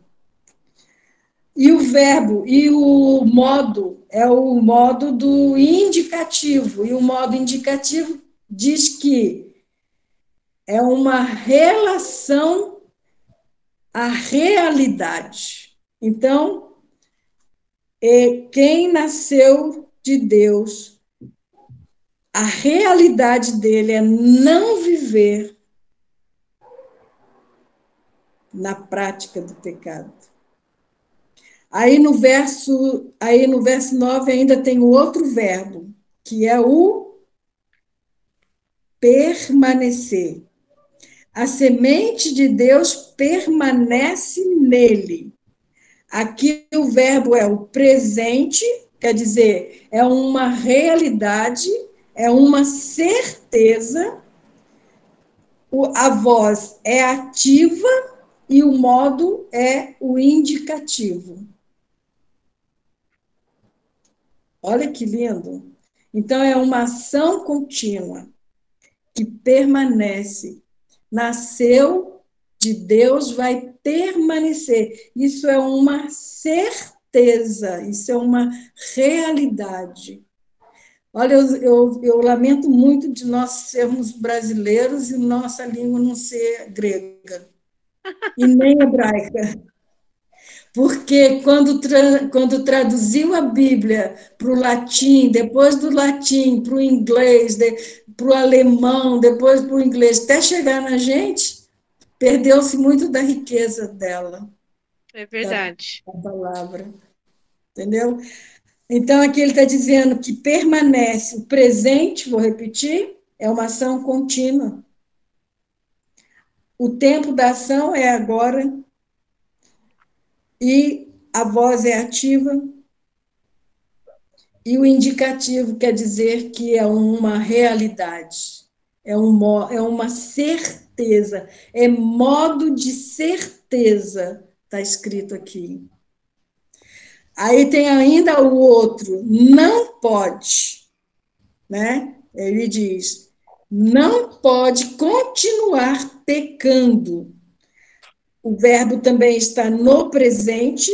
E o verbo, e o modo, é o modo do indicativo. E o modo indicativo diz que é uma relação à realidade. Então, quem nasceu de Deus, a realidade dele é não viver na prática do pecado. Aí no verso 9 ainda tem o outro verbo, que é o permanecer. A semente de Deus permanece nele. Aqui o verbo é o presente, quer dizer, é uma realidade, é uma certeza. A voz é ativa e o modo é o indicativo. Olha que lindo. Então, é uma ação contínua que permanece. Nasceu de Deus, vai permanecer. Isso é uma certeza, isso é uma realidade. Olha, eu lamento muito de nós sermos brasileiros e nossa língua não ser grega, e nem hebraica. Porque quando traduziu a Bíblia para o latim, depois do latim para o inglês, para o alemão, depois para o inglês, até chegar na gente, perdeu-se muito da riqueza dela. É verdade. Da palavra. Entendeu? Então, aqui ele está dizendo que permanece o presente, vou repetir, é uma ação contínua. O tempo da ação é agora, e a voz é ativa, e o indicativo quer dizer que é uma realidade, é uma certeza, é modo de certeza, está escrito aqui. Aí tem ainda o outro, não pode, né? Ele diz, não pode continuar pecando. O verbo também está no presente.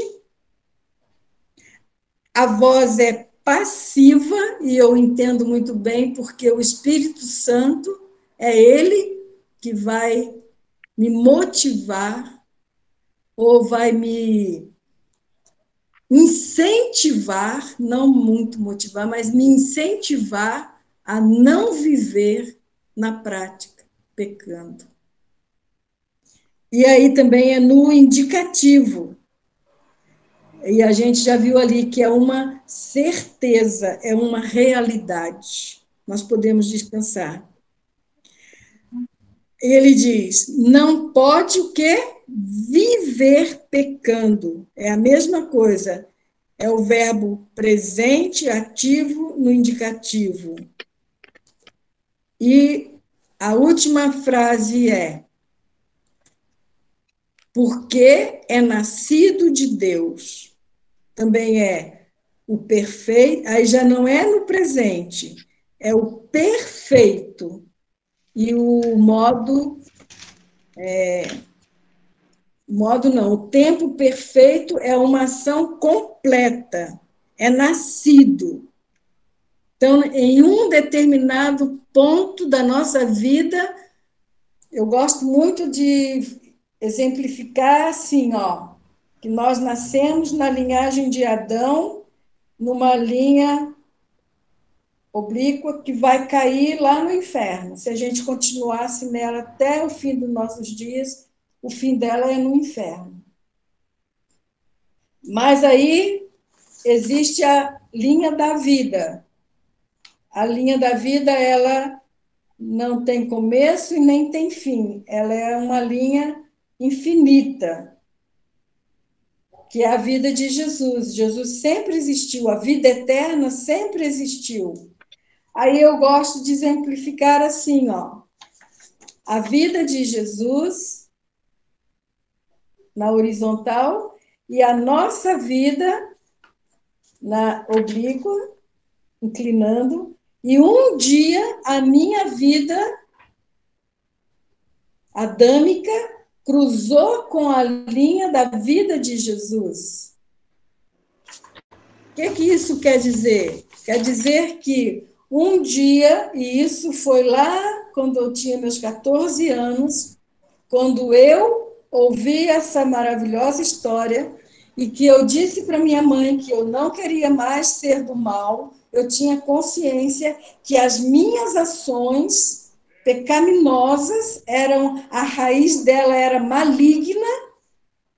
A voz é passiva, e eu entendo muito bem, porque o Espírito Santo é ele que vai me motivar ou vai me incentivar, não muito motivar, mas me incentivar a não viver na prática, pecando. E aí também é no indicativo. E a gente já viu ali que é uma certeza, é uma realidade. Nós podemos descansar. Ele diz: não pode o quê? Viver pecando. É a mesma coisa. É o verbo presente, ativo, no indicativo. E a última frase é: porque é nascido de Deus. Também é o perfeito, aí já não é no presente, é o perfeito. E o modo não, o tempo perfeito é uma ação completa, é nascido. Então, em um determinado ponto da nossa vida, eu gosto muito de exemplificar assim, ó, que nós nascemos na linhagem de Adão, numa linha oblíqua que vai cair lá no inferno. Se a gente continuasse nela até o fim dos nossos dias, o fim dela é no inferno. Mas aí existe a linha da vida. A linha da vida, ela não tem começo e nem tem fim. Ela é uma linha infinita, que é a vida de Jesus. Jesus sempre existiu, a vida eterna sempre existiu. Aí eu gosto de exemplificar assim, ó. A vida de Jesus na horizontal e a nossa vida na oblíqua, inclinando, e um dia a minha vida adâmica cruzou com a linha da vida de Jesus. O que isso quer dizer? Quer dizer que um dia, e isso foi lá quando eu tinha meus 14 anos, quando eu ouvi essa maravilhosa história e que eu disse para minha mãe que eu não queria mais ser do mal, eu tinha consciência que as minhas ações pecaminosas eram, a raiz dela era maligna,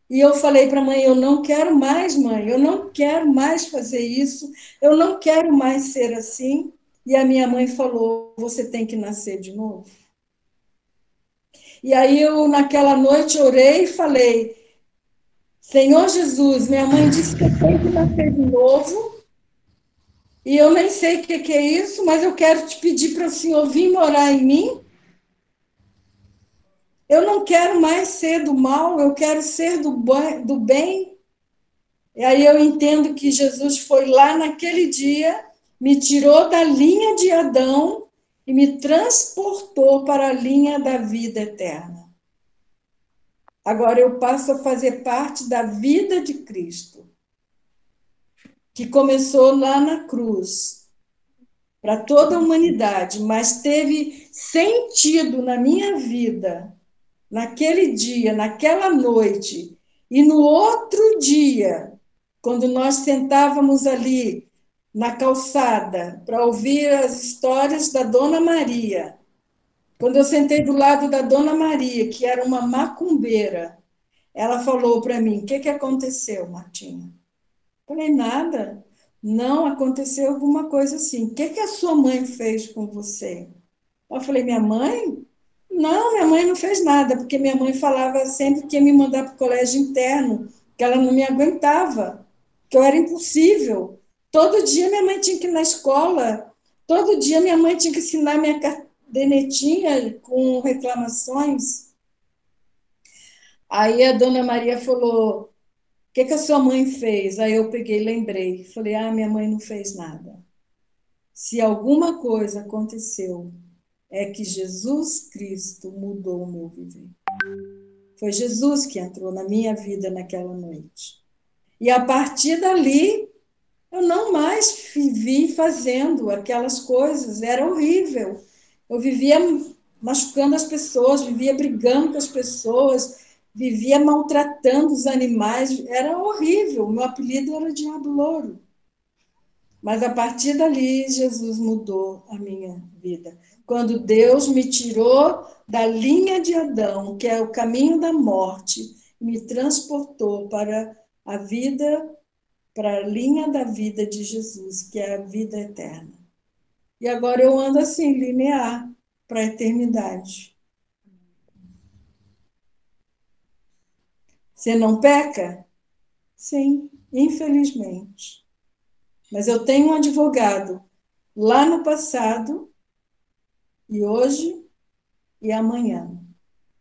e eu falei para a mãe, eu não quero mais, mãe, eu não quero mais fazer isso, eu não quero mais ser assim. E a minha mãe falou, você tem que nascer de novo. E aí eu, naquela noite, orei e falei, Senhor Jesus, minha mãe disse que eu tenho que nascer de novo, e eu nem sei o que é isso, mas eu quero te pedir para o Senhor vir morar em mim. Eu não quero mais ser do mal, eu quero ser do bem. E aí eu entendo que Jesus foi lá naquele dia, me tirou da linha de Adão e me transportou para a linha da vida eterna. Agora eu passo a fazer parte da vida de Cristo, que começou lá na cruz, para toda a humanidade, mas teve sentido na minha vida, naquele dia, naquela noite, e no outro dia, quando nós sentávamos ali na calçada para ouvir as histórias da Dona Maria, quando eu sentei do lado da Dona Maria, que era uma macumbeira, ela falou para mim, o que aconteceu, Martinha? Falei, nada. Não, aconteceu alguma coisa assim. O que a sua mãe fez com você? Eu falei, minha mãe? Não, minha mãe não fez nada, porque minha mãe falava sempre que ia me mandar para o colégio interno, que ela não me aguentava, que eu era impossível. Todo dia minha mãe tinha que ir na escola, todo dia minha mãe tinha que assinar minha cadernetinha com reclamações. Aí a dona Maria falou, que a sua mãe fez? Aí eu peguei e lembrei. Falei, minha mãe não fez nada. Se alguma coisa aconteceu, é que Jesus Cristo mudou o meu viver. Foi Jesus que entrou na minha vida naquela noite. E a partir dali, eu não mais vivi fazendo aquelas coisas, era horrível. Eu vivia machucando as pessoas, vivia brigando com as pessoas, vivia maltratando os animais, era horrível. Meu apelido era Diabo Louro. Mas a partir dali, Jesus mudou a minha vida. Quando Deus me tirou da linha de Adão, que é o caminho da morte, me transportou para a vida, para a linha da vida de Jesus, que é a vida eterna. E agora eu ando assim, linear, para a eternidade. Você não peca? Sim, infelizmente. Mas eu tenho um advogado lá no passado, e hoje, e amanhã.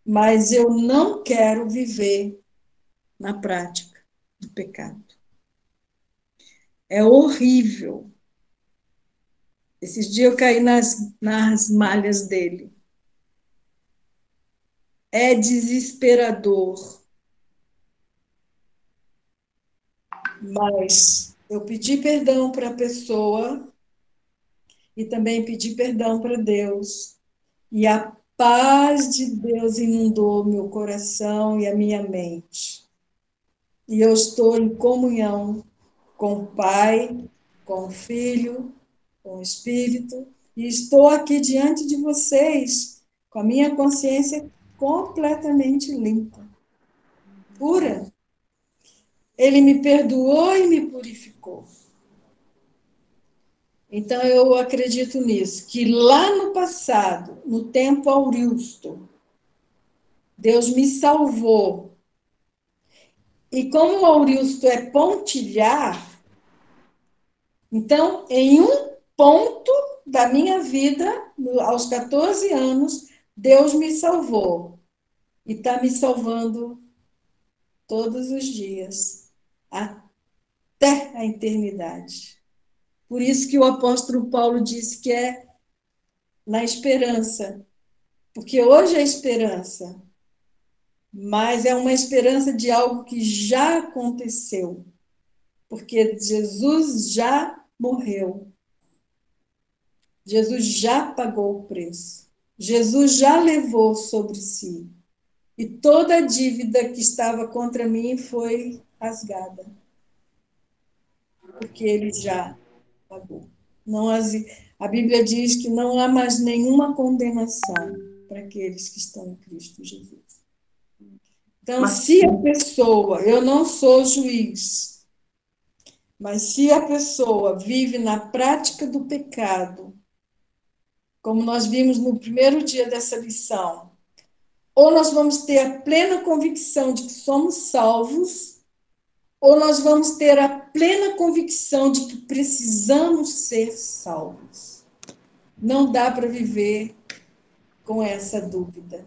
Mas eu não quero viver na prática do pecado. É horrível. Esses dias eu caí nas malhas dele. É desesperador. Mas eu pedi perdão para a pessoa e também pedi perdão para Deus. E a paz de Deus inundou meu coração e a minha mente. E eu estou em comunhão com o Pai, com o Filho, com o Espírito, e estou aqui diante de vocês com a minha consciência completamente limpa, pura. Ele me perdoou e me purificou. Então eu acredito nisso, que lá no passado, no tempo augusto, Deus me salvou. E como o Augusto é pontilhar, então, em um ponto da minha vida, aos 14 anos, Deus me salvou. E está me salvando todos os dias, até a eternidade. Por isso que o apóstolo Paulo disse que é na esperança. Porque hoje é esperança, mas é uma esperança de algo que já aconteceu. Porque Jesus já morreu. Jesus já pagou o preço. Jesus já levou sobre si. E toda a dívida que estava contra mim foi rasgada. Porque ele já pagou. Não a Bíblia diz que não há mais nenhuma condenação para aqueles que estão em Cristo Jesus. Então, se a pessoa, eu não sou juiz, mas se a pessoa vive na prática do pecado, como nós vimos no primeiro dia dessa lição, ou nós vamos ter a plena convicção de que somos salvos, ou nós vamos ter a plena convicção de que precisamos ser salvos. Não dá para viver com essa dúvida,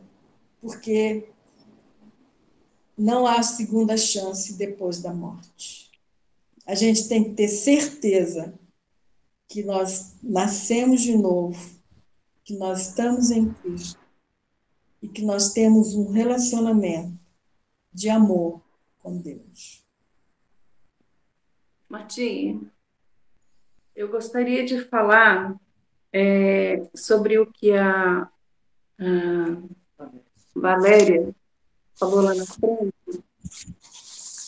porque não há segunda chance depois da morte. A gente tem que ter certeza que nós nascemos de novo, que nós estamos em Cristo e que nós temos um relacionamento de amor com Deus. Martinha, eu gostaria de falar sobre o que a Valéria falou lá na frente.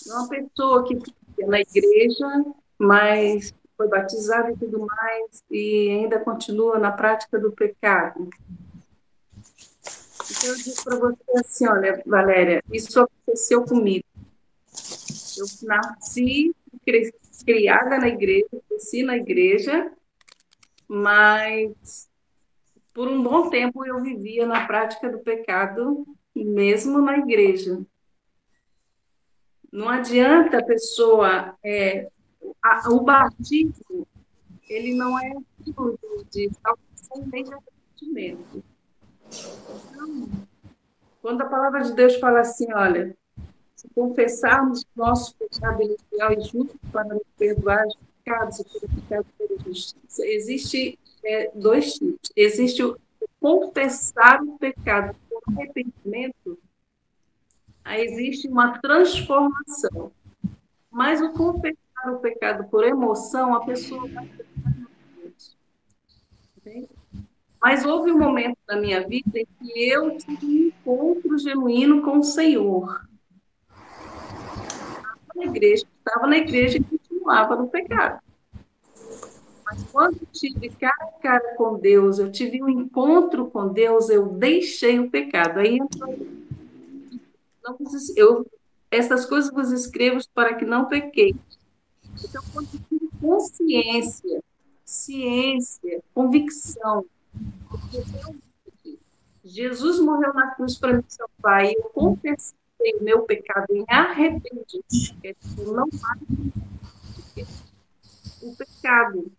Uma pessoa que fica na igreja, mas foi batizada e tudo mais, e ainda continua na prática do pecado. Então, eu digo para você assim, olha, Valéria, isso aconteceu comigo. Eu nasci, criada na igreja, cresci na igreja, mas por um bom tempo eu vivia na prática do pecado, mesmo na igreja. Não adianta a pessoa... o batismo, ele não é de salvação nem de arrependimento. Então, quando a palavra de Deus fala assim, olha, se confessarmos nossos pecados, ele é fiel e justo para nos perdoar os pecados e purificar toda justiça. Existe dois tipos. Existe o confessar o pecado por arrependimento, aí existe uma transformação. Mas o confessar o pecado por emoção, a pessoa vai pecar novamente. Entende? Mas houve um momento da minha vida em que eu tive um encontro genuíno com o Senhor. Estava na igreja e continuava no pecado. Mas quando eu tive cara a cara com Deus, eu tive um encontro com Deus, eu deixei o pecado. Aí essas coisas vos escrevo para que não pequeis. Então, quando eu tive consciência, ciência, convicção, porque realmente Jesus morreu na cruz para me salvar e eu confessei o meu pecado em arrependimento, eu não mais o pecado.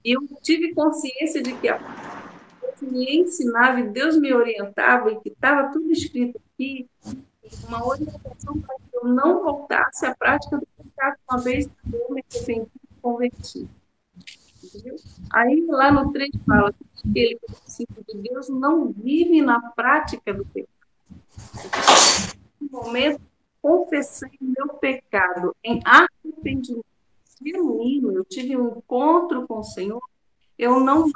E eu tive consciência de que Deus me ensinava e Deus me orientava e que estava tudo escrito aqui, uma orientação para que eu não voltasse à prática do pecado uma vez que eu me arrependi e converti. Entendeu? Aí lá no 3 fala que aquele princípio de Deus não vive na prática do pecado. No momento, confessei o meu pecado em arrependimento genuíno, eu tive um encontro com o Senhor, eu não.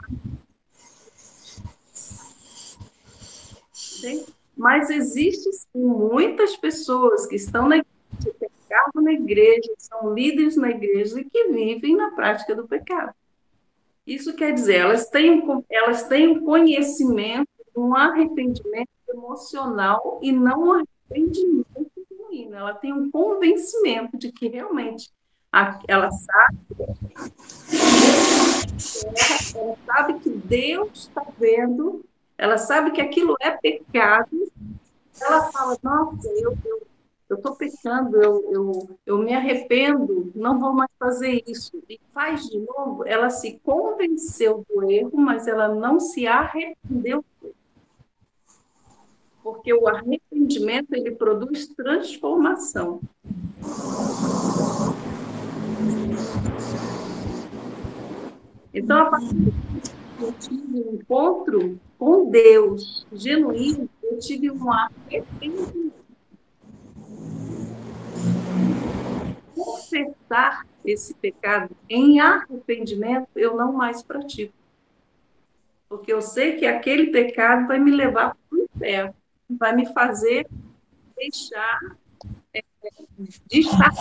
Mas existe sim, muitas pessoas que estão na igreja, que pecaram na igreja, são líderes na igreja e que vivem na prática do pecado. Isso quer dizer, elas têm um conhecimento, um arrependimento emocional e não um arrependimento genuíno. Ela tem um convencimento de que realmente ela sabe que Deus está vendo, ela sabe que aquilo é pecado, ela fala, nossa, eu estou pecando, eu me arrependo, não vou mais fazer isso. E faz de novo, ela se convenceu do erro, mas ela não se arrependeu do erro. Porque o arrependimento, ele produz transformação. Então, a partir do que eu tive um encontro com Deus genuíno, eu tive um arrependimento. Confessar esse pecado em arrependimento, eu não mais pratico. Porque eu sei que aquele pecado vai me levar para o inferno, vai me fazer deixar de estar.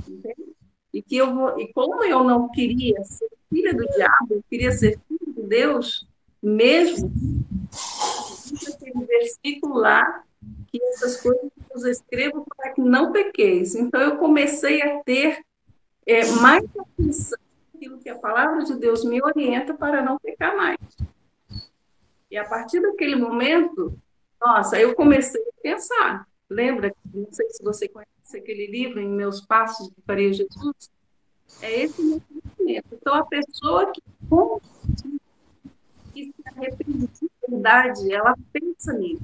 Entende? E como eu não queria ser filha do diabo, eu queria ser filha de Deus mesmo, aquele versículo lá, que essas coisas eu vos escrevo para que não pequeis. Então, eu comecei a ter mais atenção naquilo que a palavra de Deus me orienta para não pecar mais. E a partir daquele momento, nossa, eu comecei a pensar. Lembra, não sei se você conhece aquele livro, Em Meus Passos que Faria Jesus? É esse meu pensamento. Então, a pessoa que se arrepende de verdade, ela pensa nisso.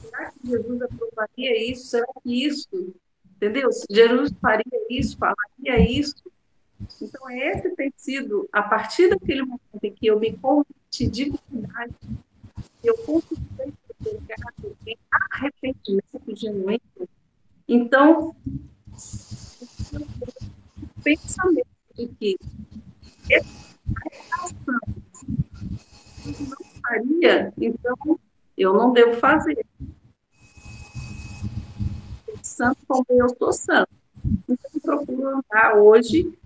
Será que Jesus aprovaria isso? Será que isso, entendeu? Se Jesus faria isso, falaria isso? Então, esse tem sido, a partir daquele momento em que eu me converti de verdade, eu confessei o pecado em arrependimento genuíno, então, o pensamento de que essa ação eu não faria, então eu não devo fazer. Santo como eu sou santo. Então, eu procuro andar hoje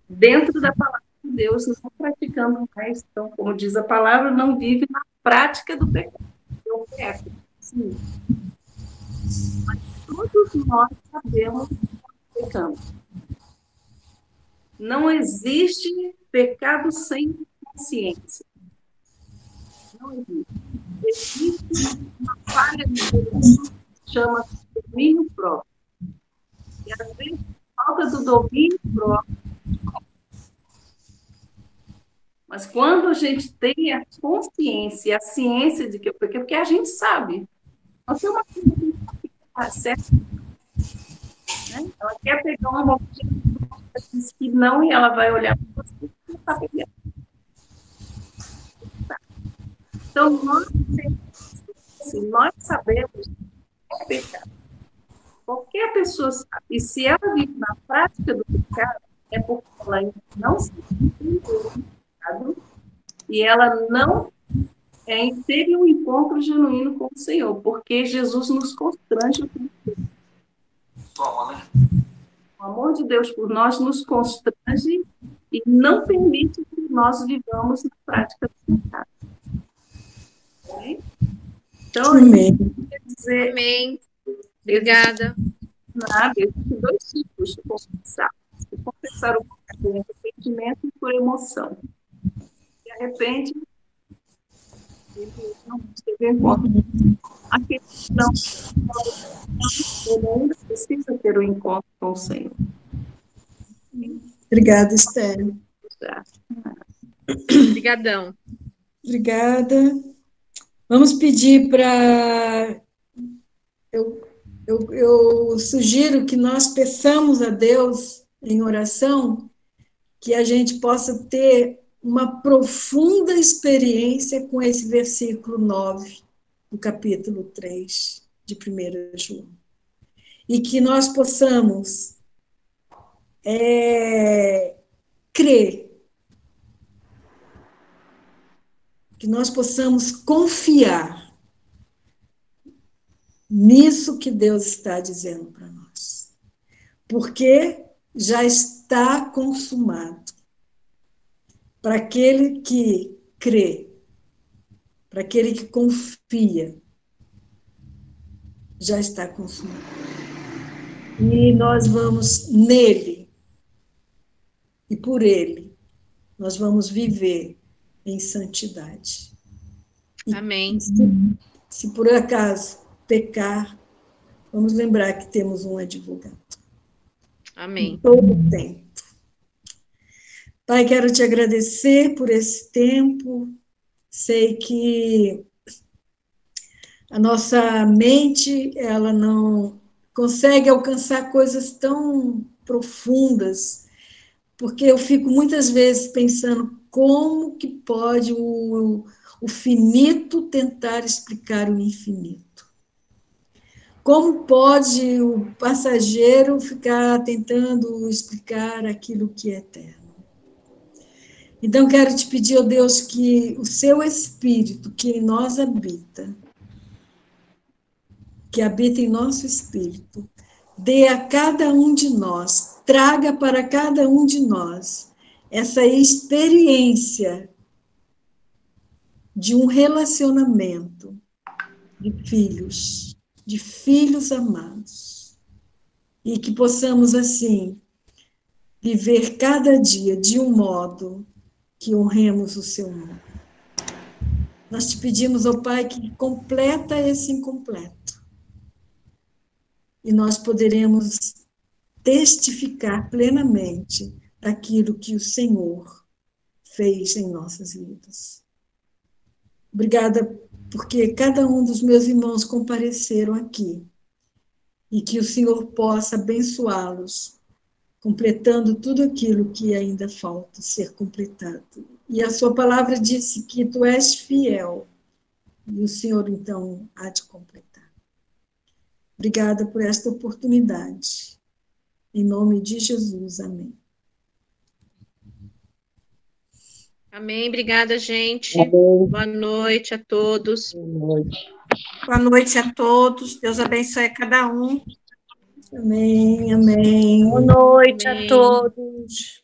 dentro da palavra de Deus, não praticando mais. Então, como diz a palavra, não vive na prática do pecado. Eu peco, sim. Mas todos nós sabemos que pecamos. Não existe pecado sem consciência. Não existe. Existe uma falha de Deus, chama-se domínio próprio. E às vezes, falta do domínio próprio. Mas quando a gente tem a consciência, a ciência de que eu pequei, porque a gente sabe. Nós temos uma coisa que está certa. Né? Ela quer pegar uma objeto, diz que não, e ela vai olhar para você e não está pegando. Então, nós sabemos que é pecado. Qualquer pessoa sabe. E se ela vive na prática do pecado, é porque ela ainda não se entendeu do pecado e ela não teve um encontro genuíno com o Senhor, porque Jesus nos constrange o tempo todo. O amor de Deus por nós nos constrange e não permite que nós vivamos na prática do pecado. Okay? Então, Amém. quer dizer, Amém. Obrigada. nada, existem dois tipos de confessar. De confessar o pecado por arrependimento e por emoção. De repente, ele não teve encontro. Aquele que não, ele ainda precisa ter um encontro com o Senhor. Obrigada, Esther. Obrigadão. Obrigada. Vamos pedir para... Eu sugiro que nós peçamos a Deus em oração que a gente possa ter uma profunda experiência com esse versículo 9 do capítulo 3 de 1 João. E que nós possamos crer, que nós possamos confiar nisso que Deus está dizendo para nós. Porque já está consumado. Para aquele que crê, para aquele que confia, já está consumado. E nós vamos nele, e por ele, nós vamos viver em santidade. Amém. Se por acaso pecar, vamos lembrar que temos um advogado. Amém. Em todo o tempo. Pai, quero te agradecer por esse tempo. Sei que a nossa mente, ela não consegue alcançar coisas tão profundas, porque eu fico muitas vezes pensando como que pode o finito tentar explicar o infinito. Como pode o passageiro ficar tentando explicar aquilo que é eterno? Então, quero te pedir, ó Deus, que o seu Espírito, que em nós habita, que habita em nosso espírito, dê a cada um de nós, traga para cada um de nós essa experiência de um relacionamento de filhos amados, e que possamos, assim, viver cada dia de um modo que honremos o seu nome. Nós te pedimos, ó Pai, que completa esse incompleto. E nós poderemos testificar plenamente daquilo que o Senhor fez em nossas vidas. Obrigada, porque cada um dos meus irmãos compareceram aqui. E que o Senhor possa abençoá-los, completando tudo aquilo que ainda falta ser completado. E a sua palavra disse que tu és fiel, e o Senhor, então, há de completar. Obrigada por esta oportunidade. Em nome de Jesus, amém. Amém. Obrigada, gente. Amém. Boa noite a todos. Boa noite. Boa noite a todos. Deus abençoe a cada um. Amém, amém. Boa noite Amém. a todos.